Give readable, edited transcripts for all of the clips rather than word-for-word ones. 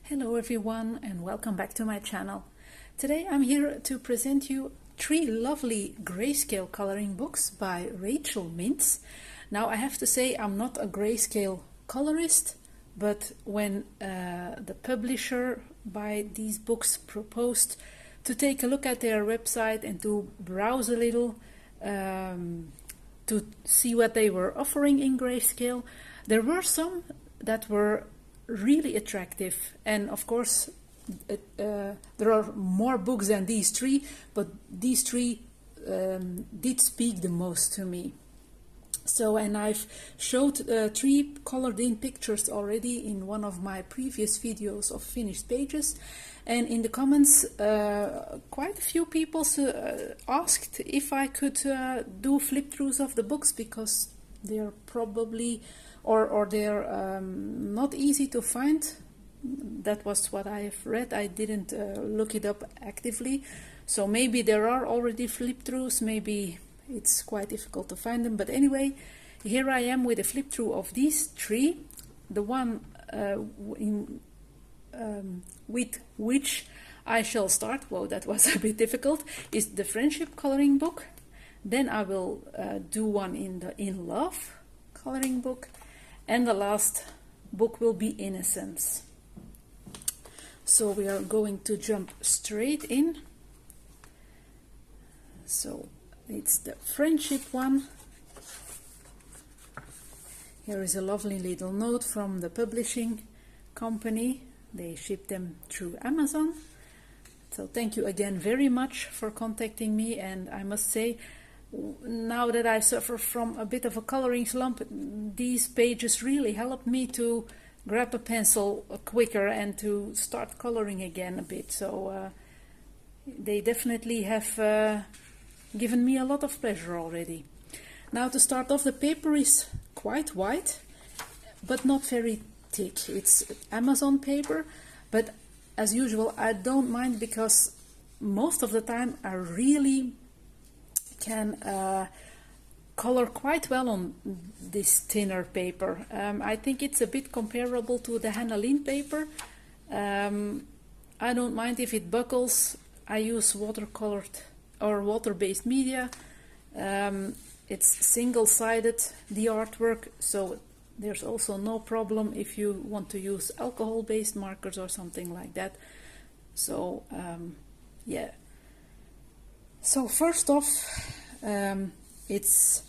Hello everyone and welcome back to my channel. Today I'm here to present you 3 lovely grayscale coloring books by Rachel Mintz. Now I have to say I'm not a grayscale colorist, but when the publisher by these books proposed to take a look at their website and to browse a little to see what they were offering in grayscale, there were some that were really attractive, and of course there are more books than these 3, but these 3 did speak the most to me. So, and I've showed 3 colored in pictures already in one of my previous videos of finished pages, and in the comments quite a few people asked if I could do flip throughs of the books, because they're probably or they're not easy to find. That was what I have read. I didn't look it up actively, so maybe there are already flip throughs, maybe it's quite difficult to find them, but anyway, here I am with a flip through of these 3. The one with which I shall start, whoa, that was a bit difficult, is the Friendship coloring book. Then I will do one in the In Love coloring book, and the last book will be Innocence. So we are going to jump straight in. So it's the Friendship one. Here is a lovely little note from the publishing company. They ship them through Amazon. So thank you again very much for contacting me, and I must say, now that I suffer from a bit of a coloring slump, these pages really helped me to grab a pencil quicker and to start coloring again a bit. So they definitely have given me a lot of pleasure already. Now, to start off, the paper is quite white, but not very thick. It's Amazon paper, but as usual I don't mind, because most of the time I really can color quite well on this thinner paper. I think it's a bit comparable to the Hannah-Lynn paper. I don't mind if it buckles. I use watercolored or water-based media. It's single-sided, the artwork, so there's also no problem if you want to use alcohol-based markers or something like that. So yeah. So first off, it's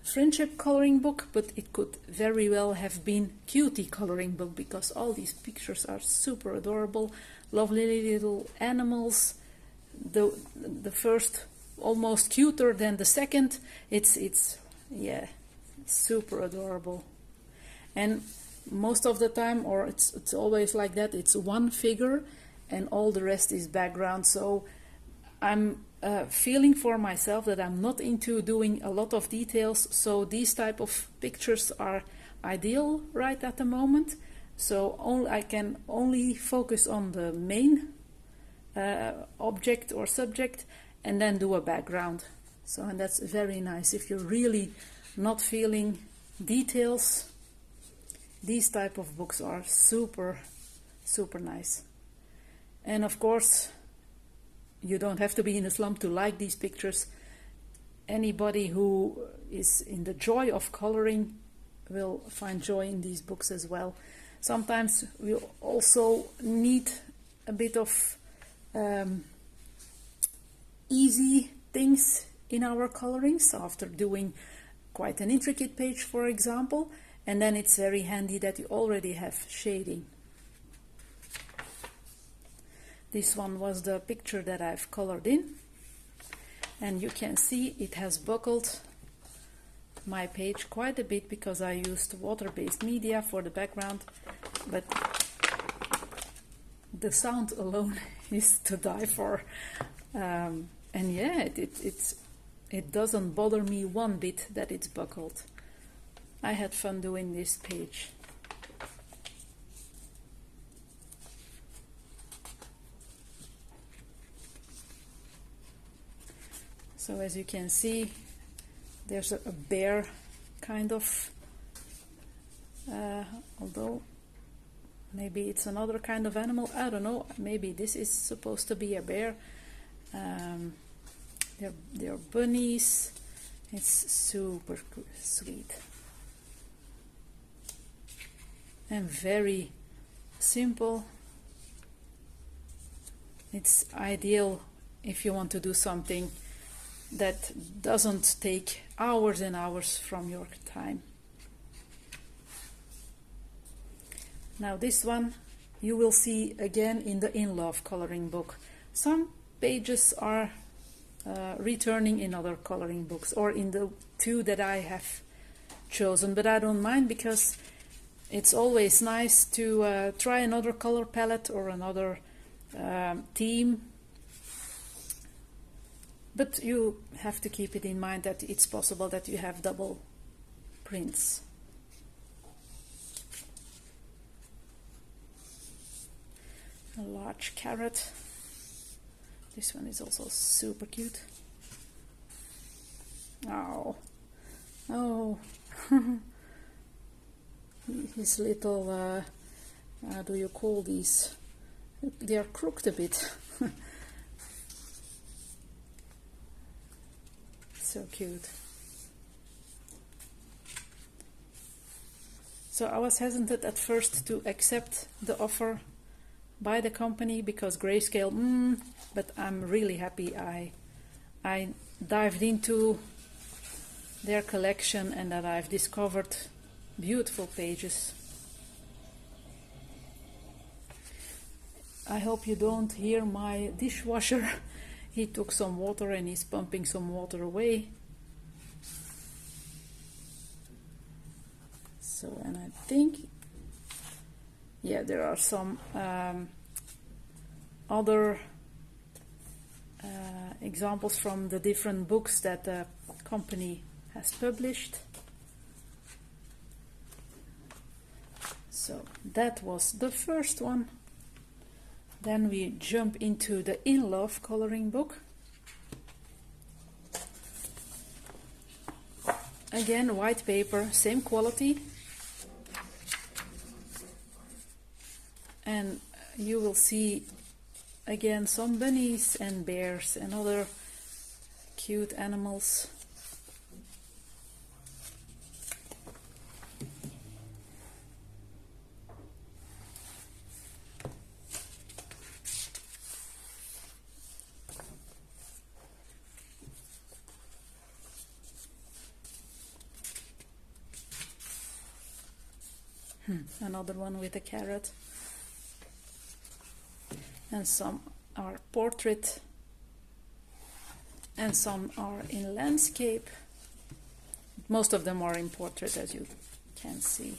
Friendship coloring book, but it could very well have been Cutie coloring book, because all these pictures are super adorable, lovely little animals. The first almost cuter than the second. It's yeah, super adorable. And most of the time, or it's always like that, it's one figure and all the rest is background. So I'm feeling for myself that I'm not into doing a lot of details, so these type of pictures are ideal right at the moment. So I can only focus on the main object or subject and then do a background. So, and that's very nice. If you're really not feeling details, these type of books are super nice. And of course, you don't have to be in a slump to like these pictures. Anybody who is in the joy of coloring will find joy in these books as well. Sometimes we also need a bit of easy things in our colorings after doing quite an intricate page, for example, and then it's very handy that you already have shading. This one was the picture that I've colored in, and you can see it has buckled my page quite a bit because I used water-based media for the background, but the sound alone is to die for. And yeah, it doesn't bother me one bit that it's buckled. I had fun doing this page. So as you can see, there's a bear kind of, although maybe it's another kind of animal, I don't know. Maybe this is supposed to be a bear. They're bunnies. It's super sweet and very simple. It's ideal if you want to do something that doesn't take hours and hours from your time. Now this one you will see again in the In Love coloring book. Some pages are returning in other coloring books, or in the two that I have chosen, but I don't mind, because it's always nice to try another color palette or another theme. But you have to keep it in mind that it's possible that you have double prints. A large carrot. This one is also super cute. Oh, oh, his little, how do you call these? They are crooked a bit. So cute. So I was hesitant at first to accept the offer by the company, because Grayscale, but I'm really happy I dived into their collection and that I've discovered beautiful pages. I hope you don't hear my dishwasher. He took some water and he's pumping some water away. So, and I think, yeah, there are some other examples from the different books that the company has published. So that was the first one. Then we jump into the In Love coloring book. Again, white paper, same quality. And you will see again some bunnies and bears and other cute animals. Another one with a carrot. And some are portrait, and some are in landscape. Most of them are in portrait, as you can see.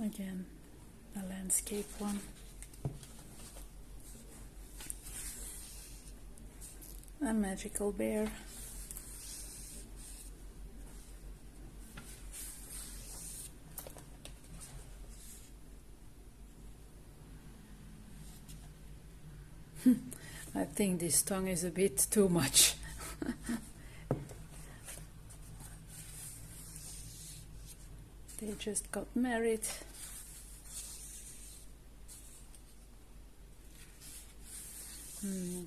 Again, a landscape one. A magical bear. I think this tongue is a bit too much. They just got married.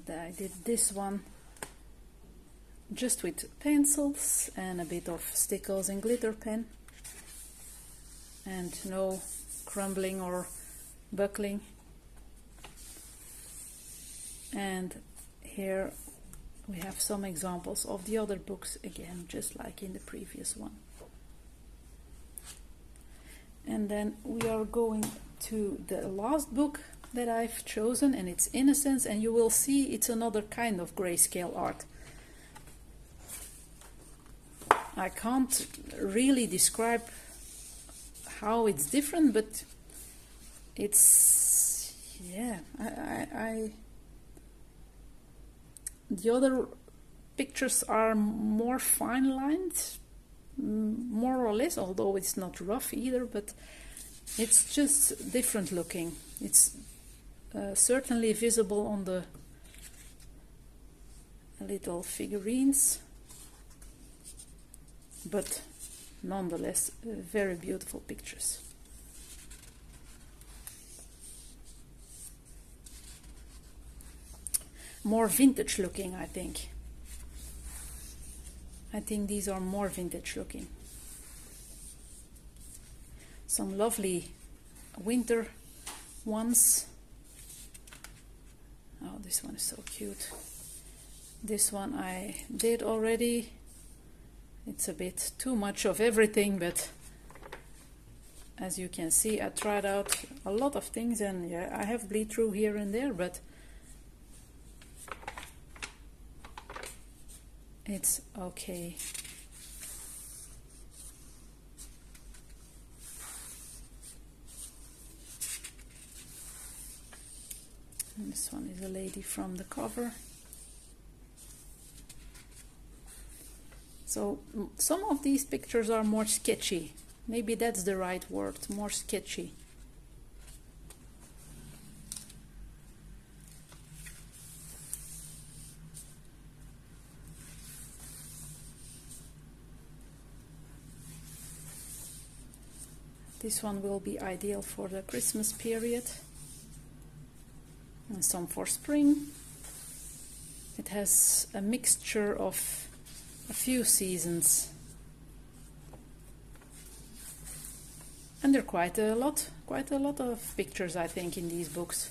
I did this one just with pencils and a bit of stickles and glitter pen, and no crumbling or buckling. And here we have some examples of the other books, again just like in the previous one. And then we are going to the last book that I've chosen, and it's Innocence, and you will see it's another kind of grayscale art. I can't really describe how it's different, but it's, yeah, the other pictures are more fine lined, more or less, although it's not rough either, but it's just different looking. It's certainly visible on the little figurines, but nonetheless very beautiful pictures. More vintage looking, I think. I think these are more vintage looking. Some lovely winter ones. Oh, this one is so cute. This one I did already. It's a bit too much of everything, but as you can see, I tried out a lot of things, and yeah, I have bleed through here and there, but it's okay. And this one is a lady from the cover. So some of these pictures are more sketchy. Maybe that's the right word, more sketchy. This one will be ideal for the Christmas period, and some for spring. It has a mixture of a few seasons, and there are quite a lot of pictures, I think, in these books.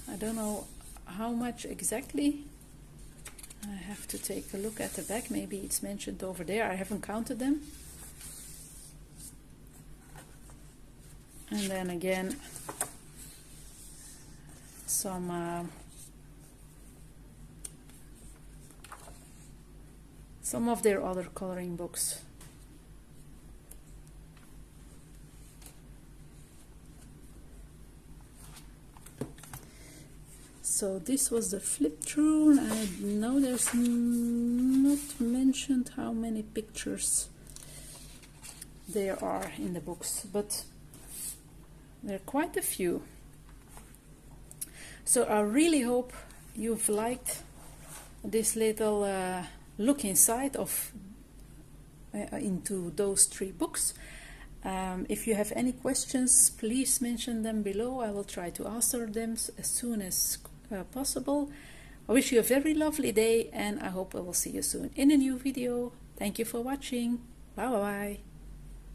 I don't know how much exactly. I have to take a look at the back. Maybe it's mentioned over there. I haven't counted them. And then again, some of their other coloring books. So this was the flip through. I know there's not mentioned how many pictures there are in the books, but there are quite a few. So I really hope you've liked this little look inside of into those 3 books. If you have any questions, please mention them below. I will try to answer them as soon as possible. I wish you a very lovely day, and I hope I will see you soon in a new video. Thank you for watching. Bye bye.